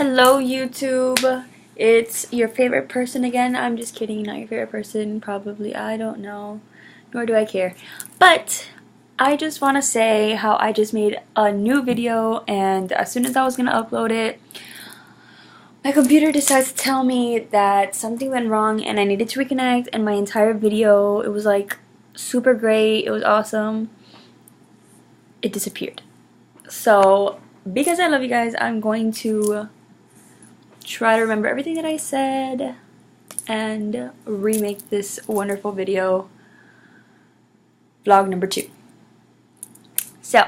Hello YouTube, it's your favorite person again. I'm just kidding, not your favorite person, probably, I don't know, nor do I care. But I just want to say how I just made a new video, and as soon as I was going to upload it, my computer decides to tell me that something went wrong and I needed to reconnect, and my entire video, it was like super great, it was awesome, it disappeared. So because I love you guys, I'm going to try to remember everything that I said and remake this wonderful video, vlog number 2. So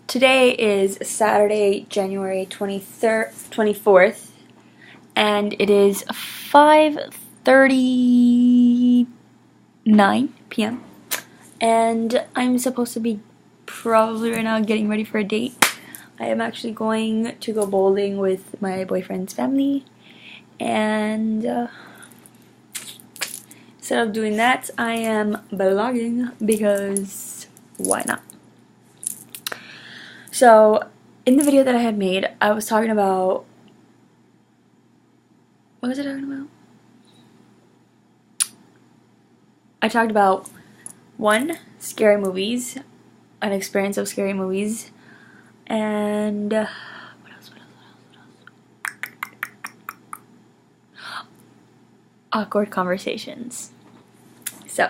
today is Saturday, January 24th, and it is 5:39 p.m. and I'm supposed to be probably right now getting ready for a date. I am actually going to go bowling with my boyfriend's family, and instead of doing that, I am vlogging because why not? So in the video that I had made, I was talking about, what was I talking about? I talked about 1, scary movies, an experience of scary movies, and what else? Awkward conversations. So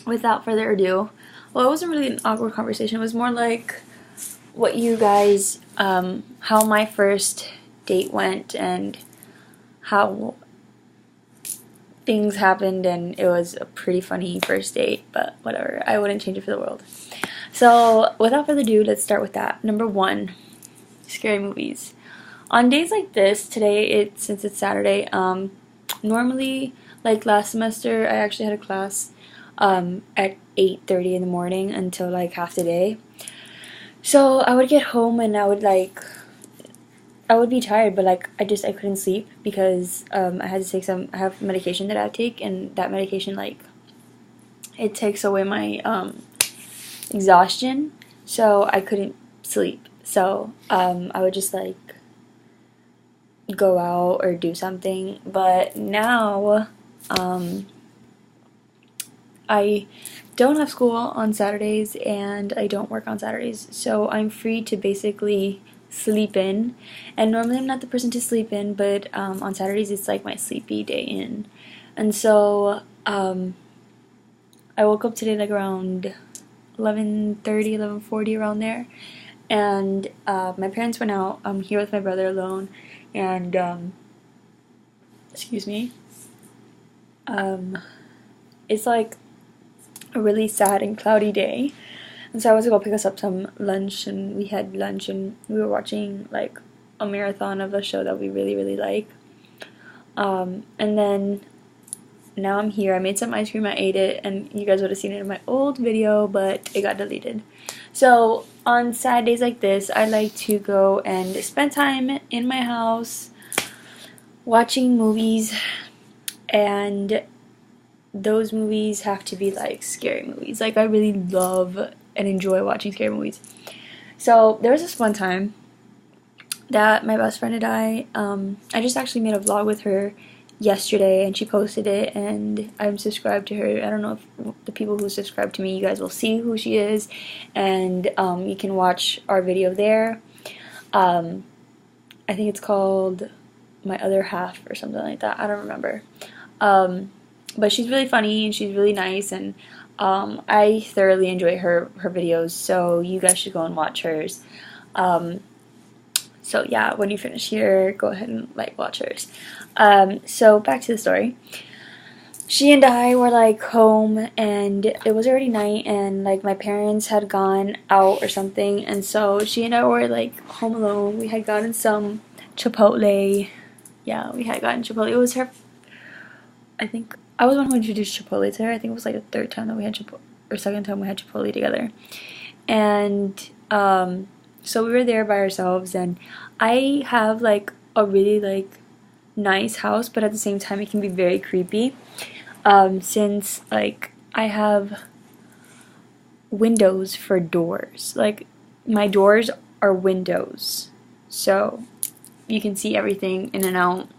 without further ado, well, it wasn't really an awkward conversation, it was more like what you guys, how my first date went and how things happened, and it was a pretty funny first date, but whatever, I wouldn't change it for the world. So without further ado, let's start with that. Number 1, scary movies. On days like this, today, since it's Saturday, normally, like last semester, I actually had a class at 8:30 in the morning until like half the day. So I would get home and I would be tired, but like I couldn't sleep because I had to take I have medication that I take, and that medication, like, it takes away my exhaustion, so I couldn't sleep. So I would just like go out or do something. But now I don't have school on Saturdays and I don't work on Saturdays, so I'm free to basically sleep in. And normally I'm not the person to sleep in, but on Saturdays it's like my sleepy day in. And so I woke up today like around 11:30, 11:40, around there, and my parents went out. I'm here with my brother alone, and excuse me, it's like a really sad and cloudy day, and so I was gonna go pick us up some lunch, and we had lunch, and we were watching like a marathon of a show that we really like, and then now I'm here. I made some ice cream, I ate it, and you guys would have seen it in my old video, but it got deleted. So on sad days like this, I like to go and spend time in my house watching movies, and those movies have to be like scary movies. Like, I really love and enjoy watching scary movies. So there was this one time that my best friend and I just actually made a vlog with her yesterday, and she posted it, and I'm subscribed to her. I don't know if the people who subscribe to me, you guys will see who she is, and you can watch our video there. I think it's called My Other Half or something like that, I don't remember. But she's really funny and she's really nice, and I thoroughly enjoy her videos, so you guys should go and watch hers. So yeah, when you finish here, go ahead and like watch hers. So back to the story. She and I were like home, and it was already night, and like my parents had gone out or something, and so she and I were like home alone. We had gotten some Chipotle. Yeah, we had gotten Chipotle. It was her, I think I was the one who introduced Chipotle to her. I think it was like the 3rd time that we had Chipotle, or 2nd time we had Chipotle together. And so we were there by ourselves, and I have like a really like nice house, but at the same time it can be very creepy, since like I have windows for doors. Like, my doors are windows, so you can see everything in and out.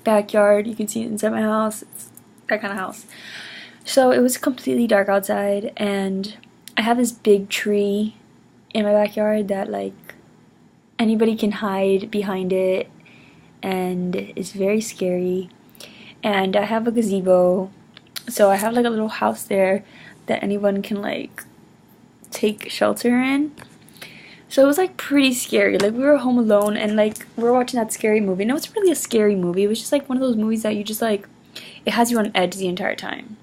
Backyard, you can see it inside my house. It's that kind of house. So it was completely dark outside, and I have this big tree in my backyard that like anybody can hide behind it, and it's very scary. And I have a gazebo, so I have like a little house there that anyone can like take shelter in. So it was like pretty scary. Like we were home alone, and like we were watching that scary movie. And it wasn't really a scary movie. It was just like one of those movies that you just like, it has you on edge the entire time.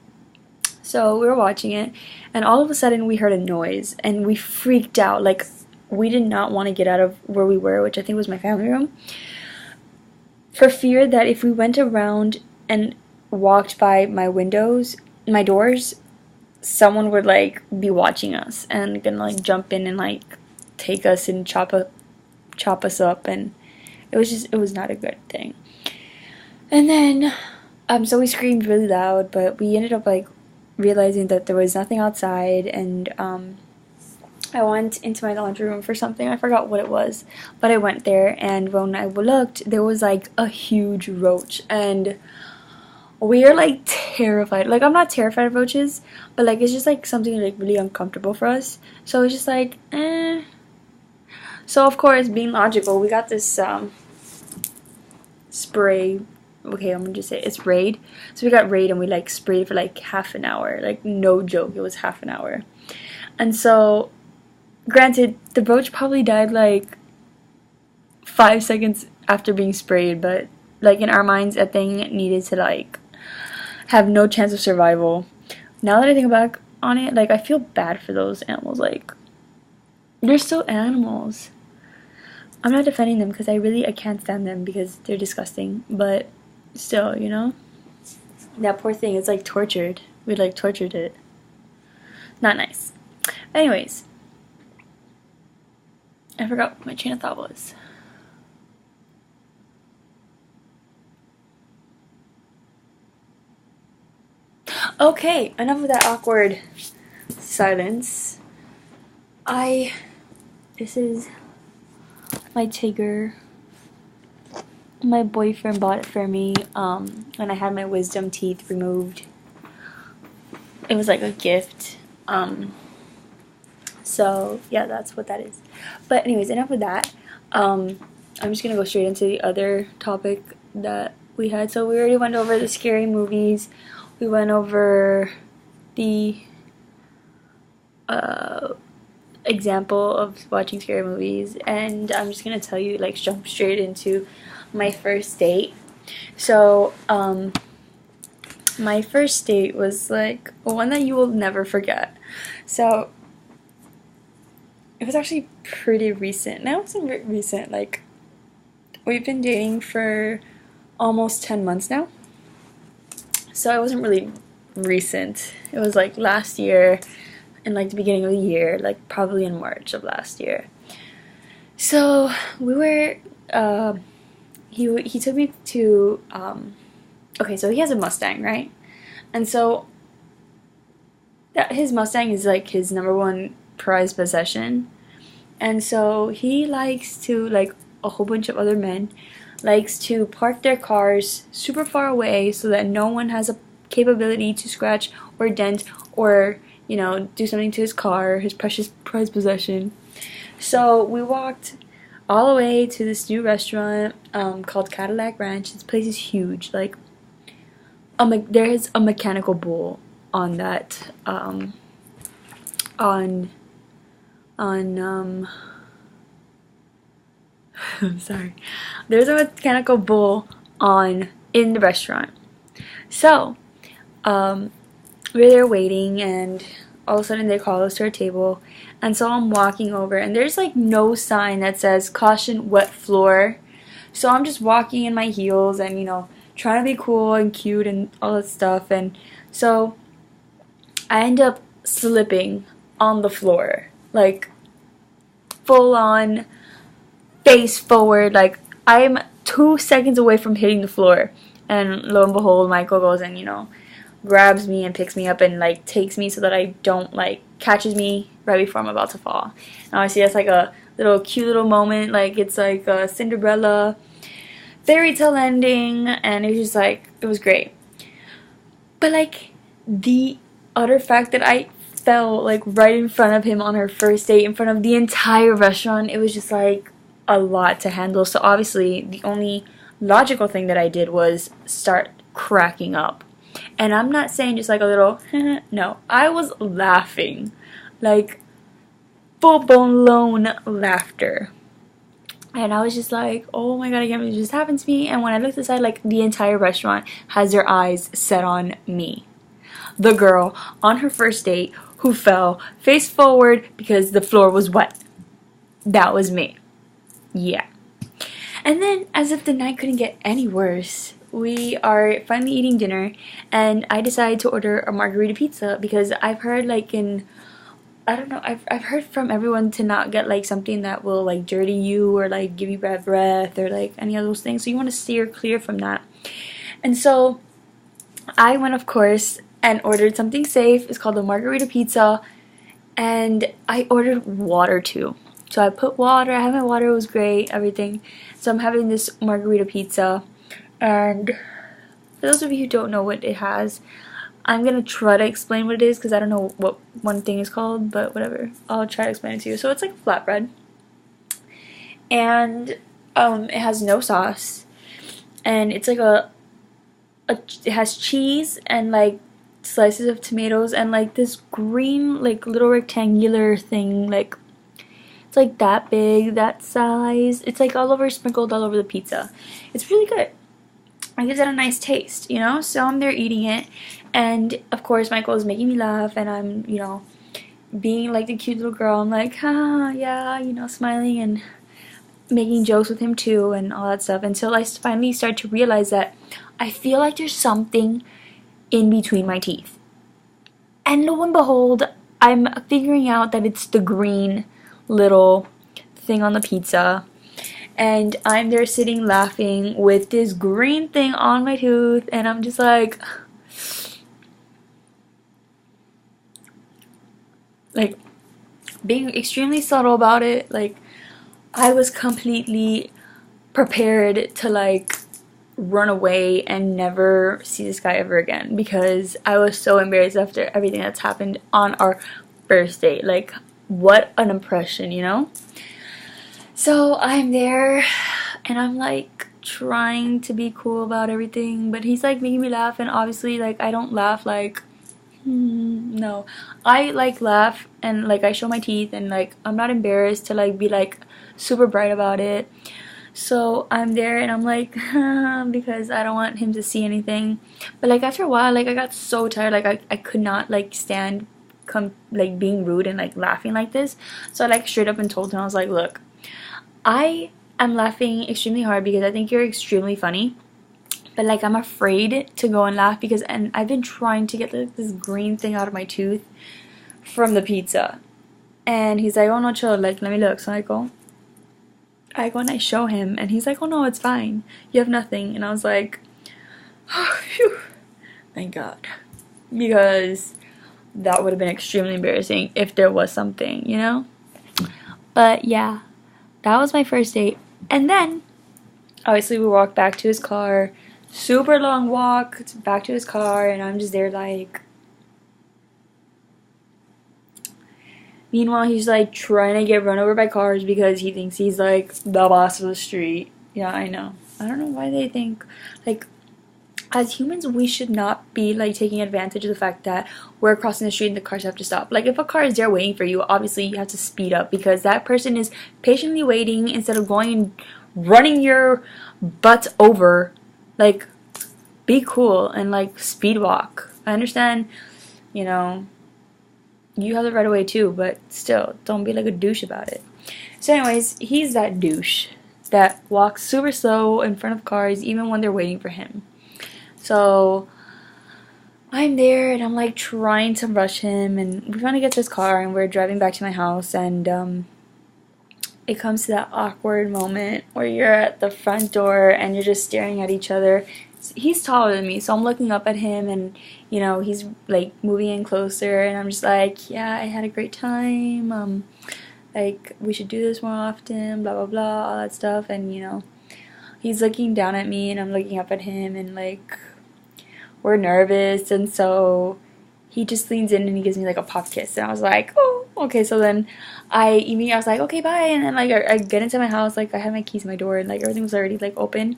So we were watching it, and all of a sudden we heard a noise, and we freaked out. Like we did not want to get out of where we were, which I think was my family room, for fear that if we went around and walked by my windows, my doors, someone would like be watching us and gonna like jump in and like take us and chop us up, and it was not a good thing. And then so we screamed really loud, but we ended up like realizing that there was nothing outside, and I went into my laundry room for something. I forgot what it was, but I went there, and when I looked, there was like a huge roach, and we are like terrified. Like I'm not terrified of roaches, but like it's just like something like really uncomfortable for us. So it's just like So of course, being logical, we got this spray. Okay, I'm gonna just say it's Raid. So we got Raid, and we like sprayed for like half an hour. Like no joke, it was half an hour. And so, granted, the roach probably died like 5 seconds after being sprayed, but like in our minds, that thing needed to like have no chance of survival. Now that I think back on it, like I feel bad for those animals. Like they're still animals. I'm not defending them because I can't stand them because they're disgusting, but still, you know, that poor thing is like tortured. We like tortured it. Not nice. Anyways, I forgot what my train of thought was. Okay, enough of that awkward silence. This is my Tigger. My boyfriend bought it for me when I had my wisdom teeth removed. It was like a gift. So yeah, that's what that is. But anyways, enough of that. I'm just gonna go straight into the other topic that we had. So we already went over the scary movies. We went over the example of watching scary movies, and I'm just gonna tell you, like, jump straight into my first date. So my first date was like one that you will never forget. So it was actually pretty recent. Now it's recent. Like we've been dating for almost 10 months now. So it wasn't really recent. It was like last year, in like the beginning of the year, like probably in March of last year. So we were, he took me to, okay, so he has a Mustang, right? And so his Mustang is like his #1 prized possession. And so he likes to, like a whole bunch of other men, likes to park their cars super far away so that no one has a capability to scratch or dent or, you know, do something to his car, his precious prized possession. So we walked all the way to this new restaurant called Cadillac Ranch. This place is huge. Like, there's a mechanical bull on that, I'm sorry. There's a mechanical bull in the restaurant. So, we're there waiting, and all of a sudden they call us to our table. And so I'm walking over, and there's like no sign that says caution wet floor. So I'm just walking in my heels and, you know, trying to be cool and cute and all that stuff. And so I end up slipping on the floor, like full on face forward. Like I'm 2 seconds away from hitting the floor, and lo and behold, Michael goes and, you know, grabs me and picks me up and like takes me so that I don't, like, catches me right before I'm about to fall. And obviously that's like a little cute little moment. Like, it's like a Cinderella fairy tale ending, and it was just like, it was great. But like, the utter fact that I fell like right in front of him on our first date in front of the entire restaurant, it was just like a lot to handle. So obviously the only logical thing that I did was start cracking up. And I'm not saying just like a little no, I was laughing, like full-blown laughter. And I was just like, oh my god, I can't believe this just happened to me. And when I looked aside, like, the entire restaurant has their eyes set on me, the girl on her first date who fell face forward because the floor was wet. That was me. Yeah. And then, as if the night couldn't get any worse, we are finally eating dinner, and I decided to order a margarita pizza because I've heard, like, I don't know, I've heard from everyone to not get like something that will like dirty you or like give you bad breath or like any of those things. So you want to steer clear from that. And so I went, of course, and ordered something safe. It's called the margarita pizza, and I ordered water too. So I put water, I had my water, it was great, everything. So I'm having this margarita pizza, and for those of you who don't know what it has, I'm gonna try to explain what it is because I don't know what one thing is called, but whatever. I'll try to explain it to you. So it's like flatbread, and it has no sauce, and it's like it has cheese and like slices of tomatoes and like this green like little rectangular thing, like it's like that big, that size. It's like all over, sprinkled all over the pizza. It's really good. It gives it a nice taste, you know? So I'm there eating it, and of course Michael is making me laugh, and I'm, you know, being like the cute little girl. I'm like, ah, yeah, you know, smiling and making jokes with him too and all that stuff, until I finally start to realize that I feel like there's something in between my teeth. And lo and behold, I'm figuring out that it's the green little thing on the pizza. And I'm there sitting laughing with this green thing on my tooth, and I'm just like being extremely subtle about it. Like, I was completely prepared to like run away and never see this guy ever again because I was so embarrassed after everything that's happened on our first date. Like, what an impression, you know? So I'm there, and I'm like trying to be cool about everything, but he's like making me laugh, and obviously like I don't laugh like no, I like laugh and like I show my teeth, and like I'm not embarrassed to like be like super bright about it. So I'm there, and I'm like because I don't want him to see anything. But like after a while, like I got so tired, like I could not like stand like being rude and like laughing like this. So I like straight up and told him, I was like, look, I am laughing extremely hard because I think you're extremely funny, but like I'm afraid to go and laugh because, and I've been trying to get like, this green thing out of my tooth from the pizza. And he's like, oh no, chill, like let me look. So I go and I show him, and he's like, oh no, it's fine, you have nothing. And I was like, oh, phew, thank God, because that would have been extremely embarrassing if there was something, you know? But yeah, that was my first date. And then obviously we walked back to his car, super long walk back to his car, and I'm just there like, meanwhile he's like trying to get run over by cars because he thinks he's like the boss of the street. Yeah, I know, I don't know why they think, like, as humans we should not be like taking advantage of the fact that we're crossing the street and the cars have to stop. Like, if a car is there waiting for you, obviously you have to speed up because that person is patiently waiting instead of going and running your butt over. Like, be cool and like speed walk. I understand, you know, you have the right of way too, but still, don't be like a douche about it. So anyways, he's that douche that walks super slow in front of cars even when they're waiting for him. So I'm there, and I'm like trying to rush him, and we finally get to his car, and we're driving back to my house, and it comes to that awkward moment where you're at the front door and you're just staring at each other. He's taller than me, so I'm looking up at him, and you know, he's like moving in closer, and I'm just like, yeah, I had a great time, like we should do this more often, blah blah blah, all that stuff. And he's looking down at me and I'm looking up at him, and like we're nervous, and so he just leans in and he gives me like a pop kiss, and I was like, oh, okay. So then I was like, okay, bye. And then like I get into my house, like I had my keys in my door and like everything was already like open.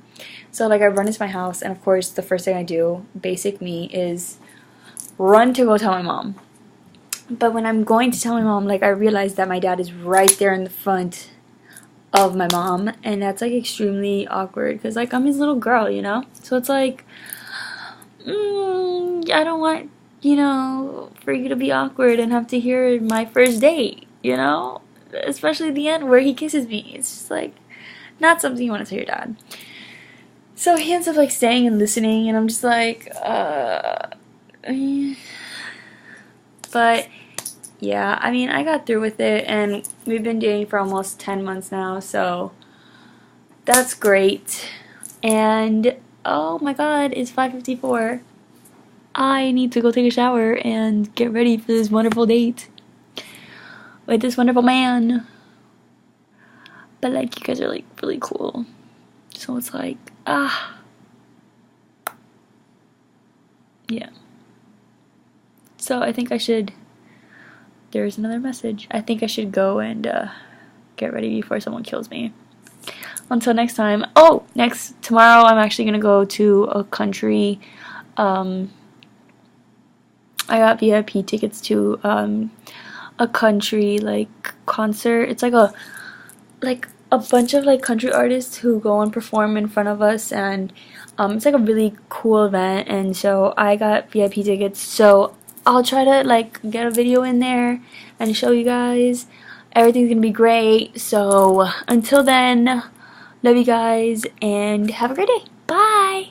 So like I run into my house, and of course the first thing I do, basic me, is run to go tell my mom. But when I'm going to tell my mom, like I realize that my dad is right there in the front of my mom, and that's like extremely awkward because like I'm his little girl, so it's like I don't want for you to be awkward and have to hear my first date, especially the end where he kisses me. It's just like not something you want to tell your dad. So he ends up like staying and listening, and I'm just like but yeah, I mean, I got through with it, and we've been dating for almost 10 months now, so that's great. And oh my god, it's 5:54. I need to go take a shower and get ready for this wonderful date with this wonderful man. But like, you guys are like really cool, so it's like yeah. So I think I should, there's another message, I think I should go and get ready before someone kills me. Until next time. Oh, tomorrow I'm actually gonna go to a country, I got VIP tickets to a country like concert. It's like a bunch of like country artists who go and perform in front of us, and it's like a really cool event, and so I got VIP tickets, so I'll try to like get a video in there and show you guys. Everything's gonna be great. So until then, love you guys and have a great day. Bye.